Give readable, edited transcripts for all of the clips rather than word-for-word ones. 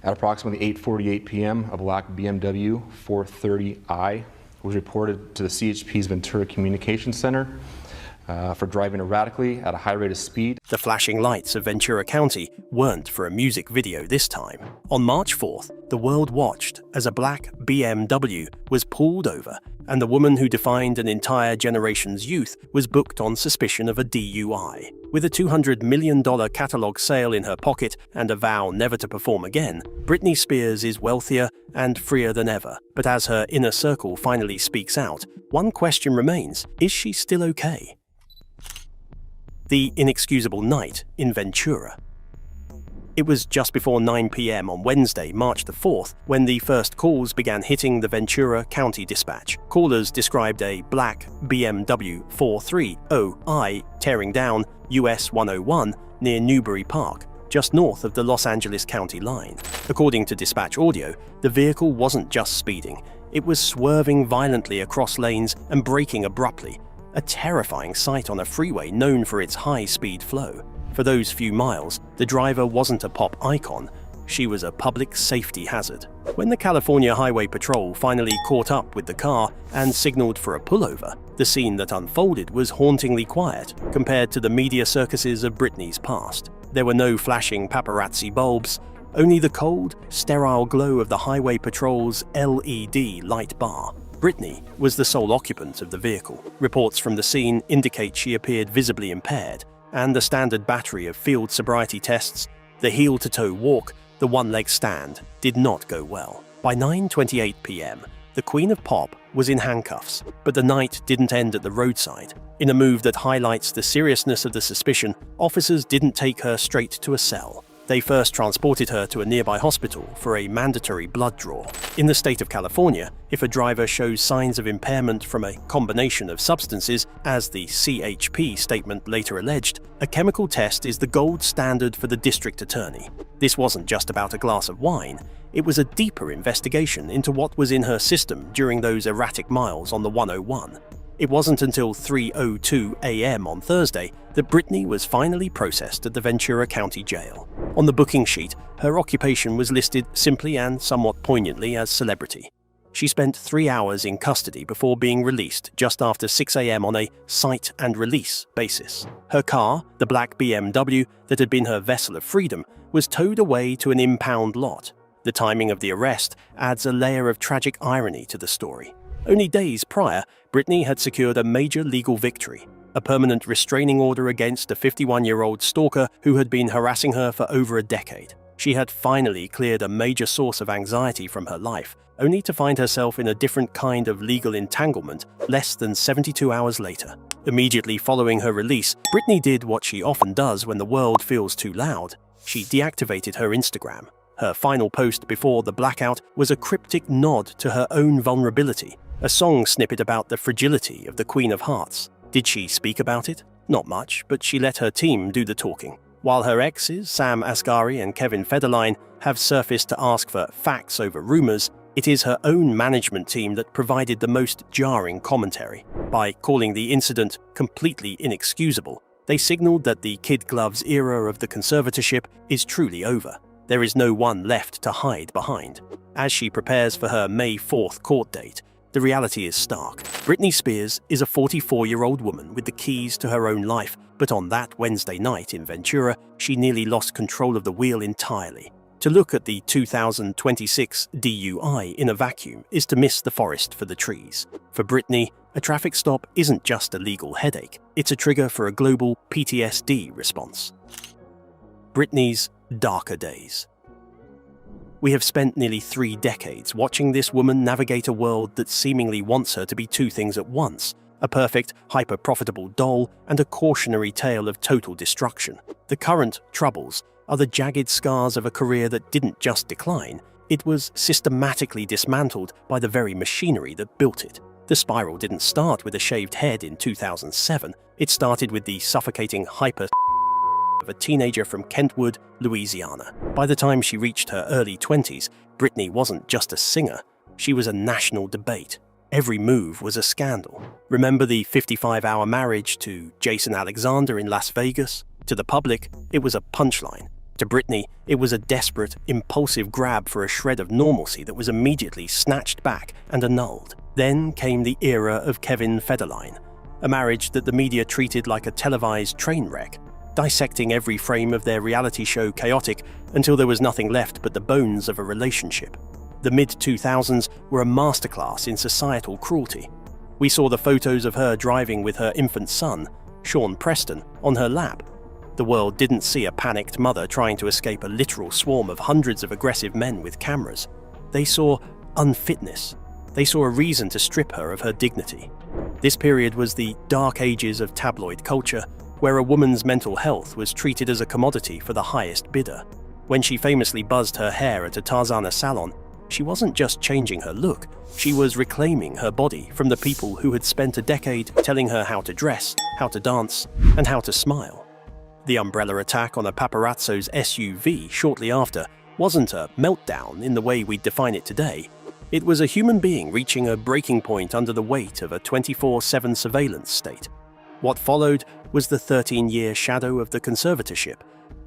At approximately 8:48 p.m., a black BMW 430i was reported to the CHP's Ventura Communication Center for driving erratically at a high rate of speed. The flashing lights of Ventura County weren't for a music video this time. On March 4th, the world watched as a black BMW was pulled over and the woman who defined an entire generation's youth was booked on suspicion of a DUI. With a $200 million catalog sale in her pocket and a vow never to perform again, Britney Spears is wealthier and freer than ever. But as her inner circle finally speaks out, one question remains: is she still okay? The inexcusable night in Ventura. It was just before 9 p.m. on Wednesday, March the 4th, when the first calls began hitting the Ventura County dispatch. Callers described a black BMW 430i tearing down US 101 near Newbury Park, just north of the Los Angeles County line. According to dispatch audio, the vehicle wasn't just speeding, it was swerving violently across lanes and braking abruptly, a terrifying sight on a freeway known for its high-speed flow. For those few miles, the driver wasn't a pop icon, she was a public safety hazard. When the California Highway Patrol finally caught up with the car and signaled for a pullover, the scene that unfolded was hauntingly quiet compared to the media circuses of Britney's past. There were no flashing paparazzi bulbs, only the cold, sterile glow of the Highway Patrol's LED light bar. Britney was the sole occupant of the vehicle. Reports from the scene indicate she appeared visibly impaired, and the standard battery of field sobriety tests, the heel-to-toe walk, the one-leg stand, did not go well. By 9:28 p.m., the Queen of Pop was in handcuffs, but the night didn't end at the roadside. In a move that highlights the seriousness of the suspicion, officers didn't take her straight to a cell. They first transported her to a nearby hospital for a mandatory blood draw. In the state of California, if a driver shows signs of impairment from a combination of substances, as the CHP statement later alleged, a chemical test is the gold standard for the district attorney. This wasn't just about a glass of wine, it was a deeper investigation into what was in her system during those erratic miles on the 101. It wasn't until 3:02 a.m. on Thursday that Britney was finally processed at the Ventura County Jail. On the booking sheet, her occupation was listed simply and somewhat poignantly as celebrity. She spent 3 hours in custody before being released just after 6 a.m. on a cite and release basis. Her car, the black BMW that had been her vessel of freedom, was towed away to an impound lot. The timing of the arrest adds a layer of tragic irony to the story. Only days prior, Britney had secured a major legal victory, a permanent restraining order against a 51-year-old stalker who had been harassing her for over a decade. She had finally cleared a major source of anxiety from her life, only to find herself in a different kind of legal entanglement less than 72 hours later. Immediately following her release, Britney did what she often does when the world feels too loud. She deactivated her Instagram. Her final post before the blackout was a cryptic nod to her own vulnerability, a song snippet about the fragility of the Queen of Hearts. Did she speak about it? Not much, but she let her team do the talking. While her exes, Sam Asghari and Kevin Federline, have surfaced to ask for facts over rumors, it is her own management team that provided the most jarring commentary. By calling the incident completely inexcusable, they signaled that the kid gloves era of the conservatorship is truly over. There is no one left to hide behind. As she prepares for her May 4th court date, the reality is stark. Britney Spears is a 44-year-old woman with the keys to her own life, but on that Wednesday night in Ventura, she nearly lost control of the wheel entirely. To look at the 2026 DUI in a vacuum is to miss the forest for the trees. For Britney, a traffic stop isn't just a legal headache, it's a trigger for a global PTSD response. Britney's darker days. We have spent nearly 3 decades watching this woman navigate a world that seemingly wants her to be two things at once: a perfect, hyper-profitable doll and a cautionary tale of total destruction. The current troubles are the jagged scars of a career that didn't just decline, it was systematically dismantled by the very machinery that built it. The spiral didn't start with a shaved head in 2007, it started with the suffocating hyper of a teenager from Kentwood, Louisiana. By the time she reached her early 20s, Britney wasn't just a singer, she was a national debate. Every move was a scandal. Remember the 55-hour marriage to Jason Alexander in Las Vegas? To the public, it was a punchline. To Britney, it was a desperate, impulsive grab for a shred of normalcy that was immediately snatched back and annulled. Then came the era of Kevin Federline, a marriage that the media treated like a televised train wreck, dissecting every frame of their reality show chaotic until there was nothing left but the bones of a relationship. The mid-2000s were a masterclass in societal cruelty. We saw the photos of her driving with her infant son, Sean Preston, on her lap. The world didn't see a panicked mother trying to escape a literal swarm of hundreds of aggressive men with cameras. They saw unfitness. They saw a reason to strip her of her dignity. This period was the dark ages of tabloid culture, where a woman's mental health was treated as a commodity for the highest bidder. When she famously buzzed her hair at a Tarzana salon, she wasn't just changing her look, she was reclaiming her body from the people who had spent a decade telling her how to dress, how to dance, and how to smile. The umbrella attack on a paparazzo's SUV shortly after wasn't a meltdown in the way we define it today. It was a human being reaching a breaking point under the weight of a 24/7 surveillance state. What followed was the 13-year shadow of the conservatorship,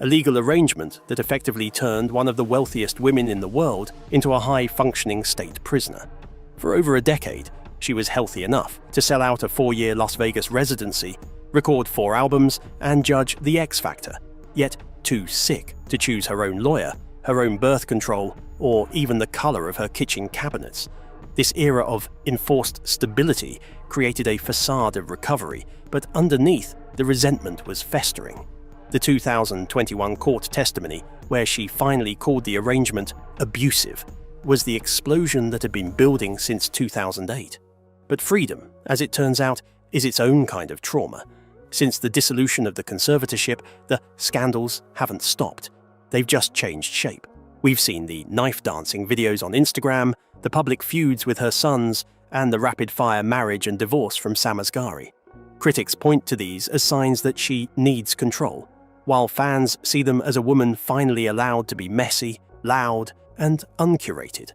a legal arrangement that effectively turned one of the wealthiest women in the world into a high-functioning state prisoner. For over a decade, she was healthy enough to sell out a 4-year Las Vegas residency, record 4 albums, and judge The X Factor, yet too sick to choose her own lawyer, her own birth control, or even the color of her kitchen cabinets. This era of enforced stability created a facade of recovery, but underneath, the resentment was festering. The 2021 court testimony, where she finally called the arrangement abusive, was the explosion that had been building since 2008. But freedom, as it turns out, is its own kind of trauma. Since the dissolution of the conservatorship, the scandals haven't stopped. They've just changed shape. We've seen the knife dancing videos on Instagram, the public feuds with her sons, and the rapid-fire marriage and divorce from Sam Asghari. Critics point to these as signs that she needs control, while fans see them as a woman finally allowed to be messy, loud, and uncurated.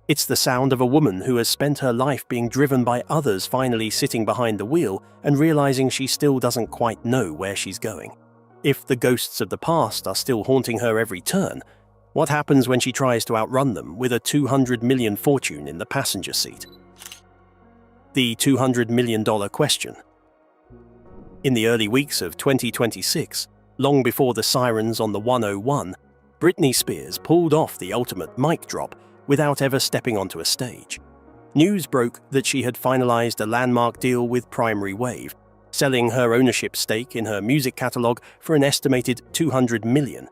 It's the sound of a woman who has spent her life being driven by others finally sitting behind the wheel and realizing she still doesn't quite know where she's going. If the ghosts of the past are still haunting her every turn, what happens when she tries to outrun them with a $200 million fortune in the passenger seat? The $200 million question. In the early weeks of 2026, long before the sirens on the 101, Britney Spears pulled off the ultimate mic drop without ever stepping onto a stage. News broke that she had finalized a landmark deal with Primary Wave, selling her ownership stake in her music catalog for an estimated $200 million.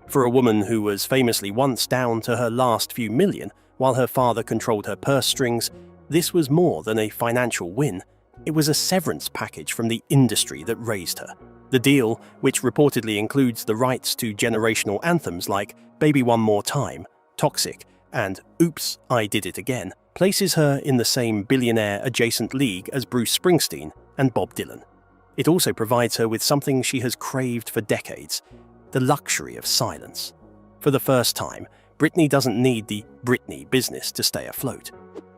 For a woman who was famously once down to her last few million while her father controlled her purse strings, this was more than a financial win. It was a severance package from the industry that raised her. The deal, which reportedly includes the rights to generational anthems like Baby One More Time, Toxic, and Oops, I Did It Again, places her in the same billionaire-adjacent league as Bruce Springsteen and Bob Dylan. It also provides her with something she has craved for decades: the luxury of silence. For the first time, Britney doesn't need the Britney business to stay afloat.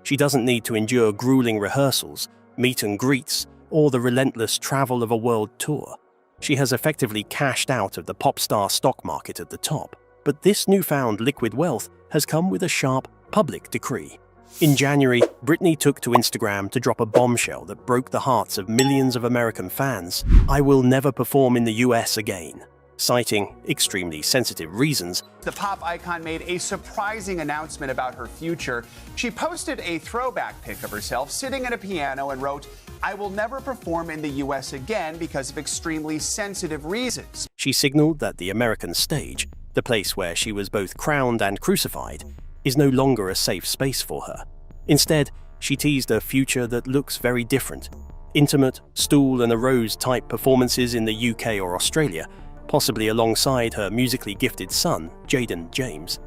She doesn't need to endure grueling rehearsals, meet and greets, or the relentless travel of a world tour. She has effectively cashed out of the pop star stock market at the top. But this newfound liquid wealth has come with a sharp public decree. In January, Britney took to Instagram to drop a bombshell that broke the hearts of millions of American fans. "I will never perform in the US again." Citing extremely sensitive reasons, the pop icon made a surprising announcement about her future. She posted a throwback pic of herself sitting at a piano and wrote, "I will never perform in the US again because of extremely sensitive reasons." She signaled that the American stage, the place where she was both crowned and crucified, is no longer a safe space for her. Instead, she teased a future that looks very different. Intimate, stool and a rose type performances in the UK or Australia, possibly alongside her musically gifted son, Jaden James.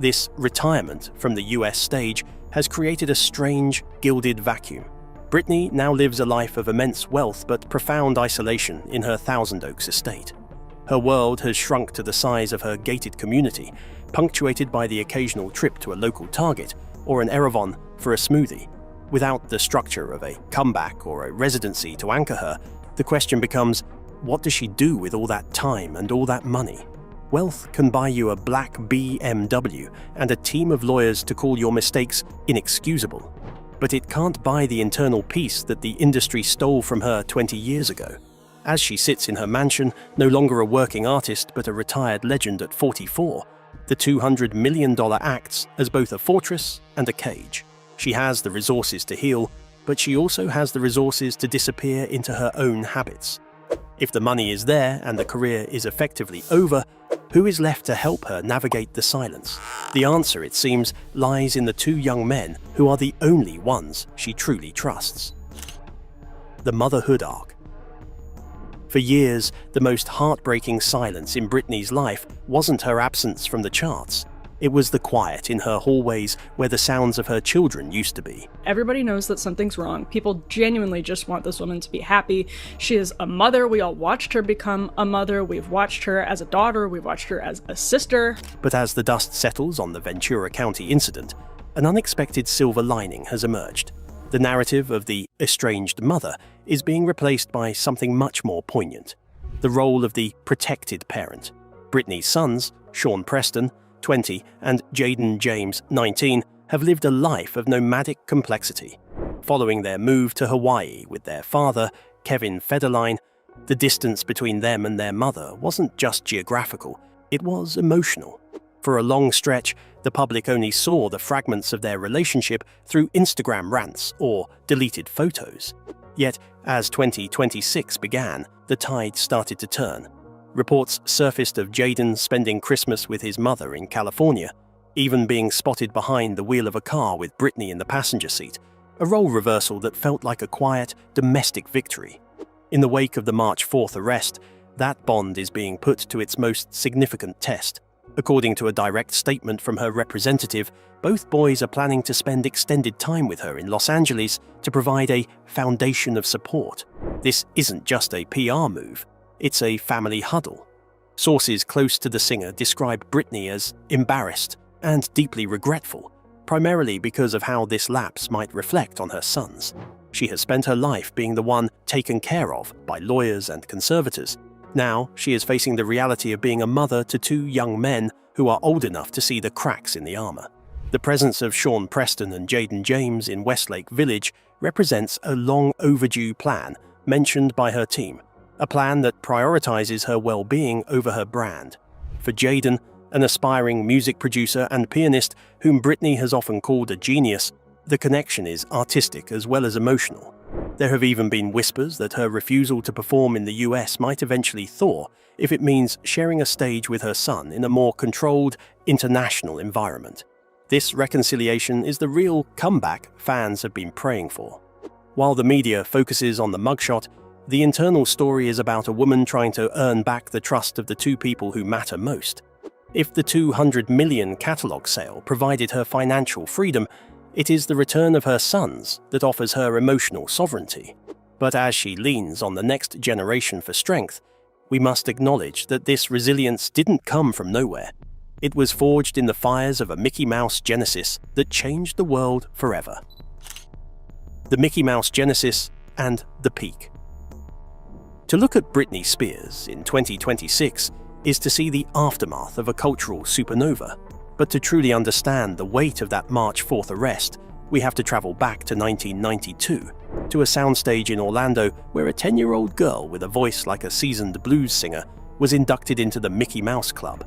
This retirement from the US stage has created a strange, gilded vacuum. Britney now lives a life of immense wealth but profound isolation in her Thousand Oaks estate. Her world has shrunk to the size of her gated community, punctuated by the occasional trip to a local Target or an Erewhon for a smoothie. Without the structure of a comeback or a residency to anchor her, the question becomes, what does she do with all that time and all that money? wealth can buy you a black BMW and a team of lawyers to call your mistakes inexcusable. But it can't buy the internal peace that the industry stole from her 20 years ago. As she sits in her mansion, no longer a working artist but a retired legend at 44, the $200 million acts as both a fortress and a cage. She has the resources to heal, but she also has the resources to disappear into her own habits. If the money is there and the career is effectively over, who is left to help her navigate the silence? The answer, it seems, lies in the two young men who are the only ones she truly trusts. The motherhood arc. For years, the most heartbreaking silence in Britney's life wasn't her absence from the charts. It was the quiet in her hallways where the sounds of her children used to be. Everybody knows that something's wrong. People genuinely just want this woman to be happy. She is a mother. We all watched her become a mother. We've watched her as a daughter. We've watched her as a sister. But as the dust settles on the Ventura County incident, an unexpected silver lining has emerged. The narrative of the estranged mother is being replaced by something much more poignant. The role of the protected parent. Britney's sons, Sean Preston, 20, and Jaden James, 19, have lived a life of nomadic complexity. Following their move to Hawaii with their father, Kevin Federline, the distance between them and their mother wasn't just geographical, it was emotional. For a long stretch, the public only saw the fragments of their relationship through Instagram rants or deleted photos. Yet, as 2026 began, the tide started to turn. Reports surfaced of Jaden spending Christmas with his mother in California, even being spotted behind the wheel of a car with Britney in the passenger seat, a role reversal that felt like a quiet, domestic victory. In the wake of the March 4th arrest, that bond is being put to its most significant test. According to a direct statement from her representative, both boys are planning to spend extended time with her in Los Angeles to provide a foundation of support. This isn't just a PR move, it's a family huddle. Sources close to the singer describe Britney as embarrassed and deeply regretful, primarily because of how this lapse might reflect on her sons. She has spent her life being the one taken care of by lawyers and conservators. Now, she is facing the reality of being a mother to two young men who are old enough to see the cracks in the armor. The presence of Sean Preston and Jaden James in Westlake Village represents a long overdue plan mentioned by her team, a plan that prioritizes her well-being over her brand. For Jaden, an aspiring music producer and pianist whom Britney has often called a genius, the connection is artistic as well as emotional. There have even been whispers that her refusal to perform in the US might eventually thaw if it means sharing a stage with her son in a more controlled, international environment. This reconciliation is the real comeback fans have been praying for. While the media focuses on the mugshot, the internal story is about a woman trying to earn back the trust of the two people who matter most. If the $200 million catalog sale provided her financial freedom, it is the return of her sons that offers her emotional sovereignty. But as she leans on the next generation for strength, we must acknowledge that this resilience didn't come from nowhere. It was forged in the fires of a Mickey Mouse genesis that changed the world forever. The Mickey Mouse genesis and the peak. To look at Britney Spears in 2026 is to see the aftermath of a cultural supernova. But to truly understand the weight of that March 4th arrest, we have to travel back to 1992, to a soundstage in Orlando where a 10-year-old girl with a voice like a seasoned blues singer was inducted into the Mickey Mouse Club.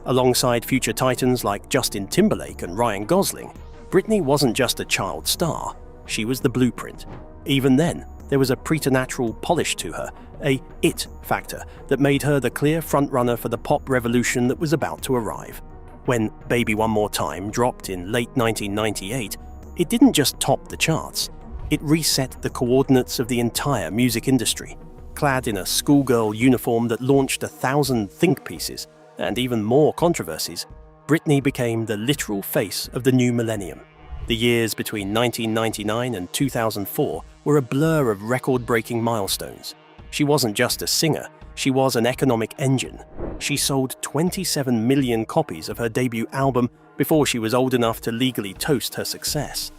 Alongside future titans like Justin Timberlake and Ryan Gosling, Britney wasn't just a child star, she was the blueprint. Even then, there was a preternatural polish to her, a it factor that made her the clear frontrunner for the pop revolution that was about to arrive. When Baby One More Time dropped in late 1998, it didn't just top the charts, it reset the coordinates of the entire music industry. Clad in a schoolgirl uniform that launched 1,000 think pieces and even more controversies, Britney became the literal face of the new millennium. The years between 1999 and 2004 were a blur of record-breaking milestones. She wasn't just a singer, she was an economic engine. She sold 27 million copies of her debut album before she was old enough to legally toast her success.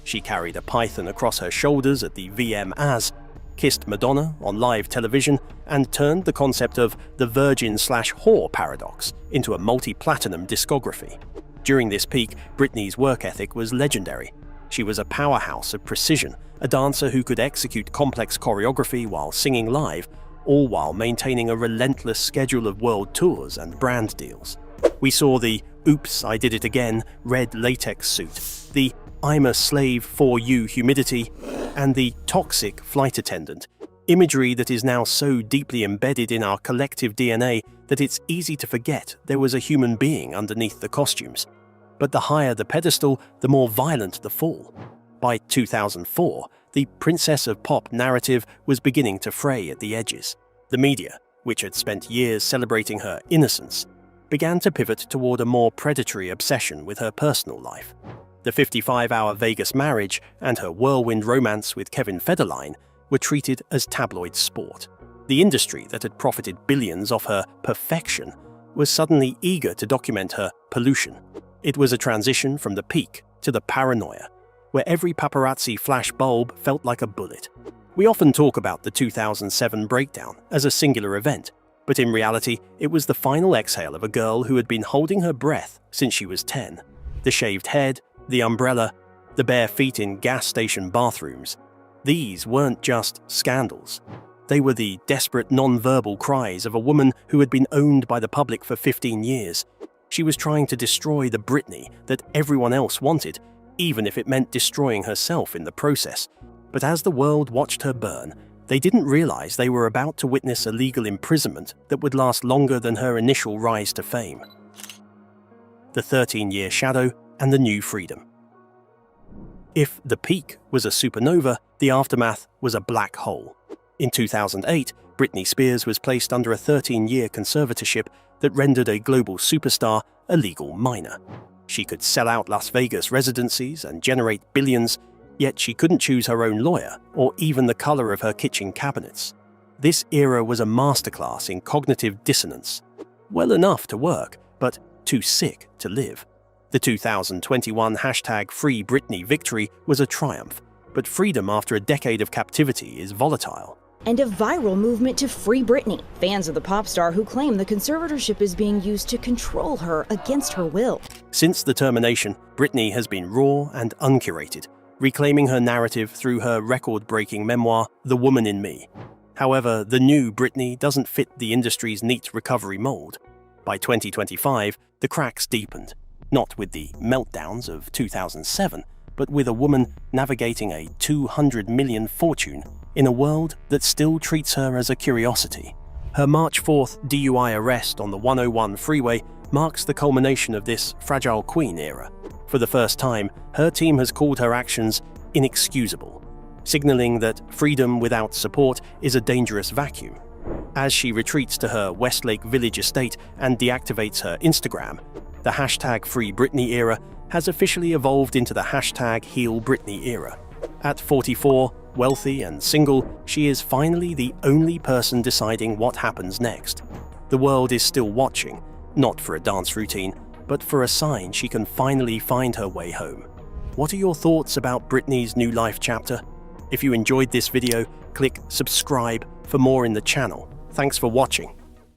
She carried a python across her shoulders at the VMAs, kissed Madonna on live television, and turned the concept of the virgin/whore paradox into a multi-platinum discography. During this peak, Britney's work ethic was legendary. She was a powerhouse of precision, a dancer who could execute complex choreography while singing live, all while maintaining a relentless schedule of world tours and brand deals. We saw the "Oops, I did it again" red latex suit, the "I'm a slave for you" humidity, and the toxic flight attendant, imagery that is now so deeply embedded in our collective DNA that it's easy to forget there was a human being underneath the costumes. But the higher the pedestal, the more violent the fall. By 2004, the Princess of Pop narrative was beginning to fray at the edges. The media, which had spent years celebrating her innocence, began to pivot toward a more predatory obsession with her personal life. The 55-hour Vegas marriage and her whirlwind romance with Kevin Federline were treated as tabloid sport. The industry that had profited billions off her perfection was suddenly eager to document her pollution. It was a transition from the peak to the paranoia, where every paparazzi flash bulb felt like a bullet. We often talk about the 2007 breakdown as a singular event, but in reality, it was the final exhale of a girl who had been holding her breath since she was 10. The shaved head, the umbrella, the bare feet in gas station bathrooms. These weren't just scandals. They were the desperate non-verbal cries of a woman who had been owned by the public for 15 years. She was trying to destroy the Britney that everyone else wanted, even if it meant destroying herself in the process. But as the world watched her burn, they didn't realize they were about to witness a legal imprisonment that would last longer than her initial rise to fame. The 13-year shadow and the new freedom. If the peak was a supernova, the aftermath was a black hole. In 2008, Britney Spears was placed under a 13-year conservatorship that rendered a global superstar a legal minor. She could sell out Las Vegas residencies and generate billions, yet she couldn't choose her own lawyer or even the color of her kitchen cabinets. This era was a masterclass in cognitive dissonance. Well enough to work, but too sick to live. The 2021 #FreeBritney victory was a triumph, but freedom after a decade of captivity is volatile. And a viral movement to free Britney. Fans of the pop star who claim the conservatorship is being used to control her against her will. Since the termination, Britney has been raw and uncurated, reclaiming her narrative through her record-breaking memoir, The Woman in Me. However, the new Britney doesn't fit the industry's neat recovery mold. By 2025, the cracks deepened, not with the meltdowns of 2007, but with a woman navigating a $200 million fortune in a world that still treats her as a curiosity. Her March 4th DUI arrest on the 101 freeway marks the culmination of this fragile queen era. For the first time, her team has called her actions inexcusable, signaling that freedom without support is a dangerous vacuum. As she retreats to her Westlake Village estate and deactivates her Instagram, the #FreeBritney era has officially evolved into the #HealBritney era. At 44, wealthy and single, she is finally the only person deciding what happens next. The world is still watching, not for a dance routine, but for a sign she can finally find her way home. What are your thoughts about Britney's new life chapter? If you enjoyed this video, click subscribe for more in the channel. Thanks for watching.